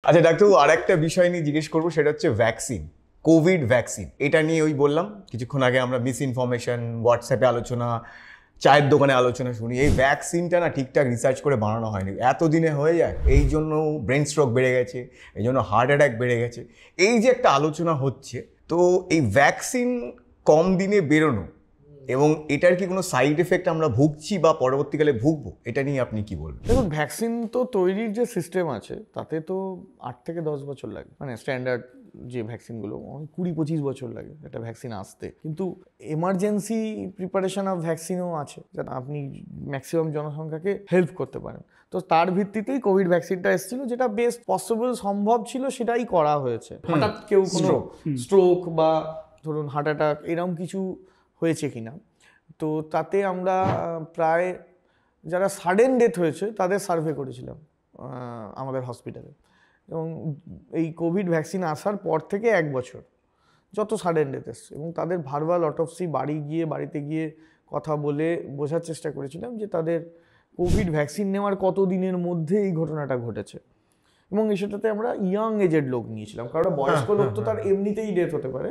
আচ্ছা ডাক্তারবাবু, আর একটা বিষয় নিয়ে জিজ্ঞেস করবো, সেটা হচ্ছে ভ্যাকসিন, কোভিড ভ্যাকসিন। এটা নিয়ে ওই বললাম কিছুক্ষণ আগে আমরা মিস ইনফরমেশন, হোয়াটসঅ্যাপে আলোচনা, চায়ের দোকানে আলোচনা শুনি। এই ভ্যাকসিনটা না ঠিকঠাক রিসার্চ করে বানানো হয়নি, এতদিনে হয়ে যায়। এই জন্য ব্রেন স্ট্রোক বেড়ে গেছে, এই জন্য হার্ট অ্যাটাক বেড়ে গেছে। এই যে একটা আলোচনা হচ্ছে, তো এই ভ্যাকসিন কম দিনে বেরোনো এবং এটার কি কোনো সাইড এফেক্ট আমরা ভুগছি বা পরবর্তীকালে ভুগবো, এটা নিয়ে আপনি কি বলবেন? দেখুন, ভ্যাকসিন তো তৈরির যে সিস্টেম আছে তাতে তো 8 থেকে 10 বছর লাগে, মানে স্ট্যান্ডার্ড যে ভ্যাকসিনগুলো 20-25 বছর লাগে একটা ভ্যাকসিন আসতে। কিন্তু এমার্জেন্সি প্রিপারেশন অফ ভ্যাকসিনও আছে, যাতে আপনি ম্যাক্সিমাম জনসংখ্যাকে হেল্প করতে পারেন। তো তার ভিত্তিতেই কোভিড ভ্যাকসিনটা এসেছিল, যেটা বেস্ট পসিবল সম্ভব ছিল সেটাই করা হয়েছে। হঠাৎ কেউ কোনো স্ট্রোক বা ধরুন হার্ট অ্যাটাক এরকম কিছু হয়েছে কিনা, তো তাতে আমরা প্রায় যারা সাডেন ডেথ হয়েছে তাদের সার্ভে করেছিলাম আমাদের হসপিটালে। এবং এই কোভিড ভ্যাকসিন আসার পর থেকে 1 বছর যত সাডেন ডেথ এসছে, এবং তাদের ভার্বাল অটোপসি বাড়িতে গিয়ে কথা বলে বোঝার চেষ্টা করেছিলাম যে তাদের কোভিড ভ্যাকসিন নেওয়ার কত দিনের মধ্যে এই ঘটনাটা ঘটেছে। এবং সেটাতে আমরা ইয়াং এজেড লোক নিয়েছিলাম, কারণ বয়স্ক লোক তো তার এমনিতেই ডেথ হতে পারে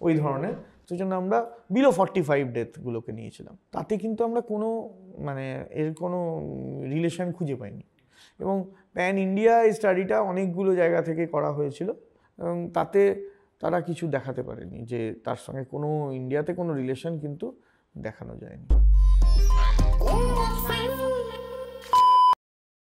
ওই ধরনের, সেই জন্য আমরা বিলো 45 ডেথগুলোকে নিয়েছিলাম। তাতে কিন্তু আমরা কোনো এর কোনো রিলেশন খুঁজে পাইনি। এবং প্যান ইন্ডিয়া এই স্টাডিটা অনেকগুলো জায়গা থেকে করা হয়েছিল, এবং তাতে তারা কিছু দেখাতে পারেনি যে তার সঙ্গে কোনো ইন্ডিয়াতে কোনো রিলেশন কিন্তু দেখানো যায়নি।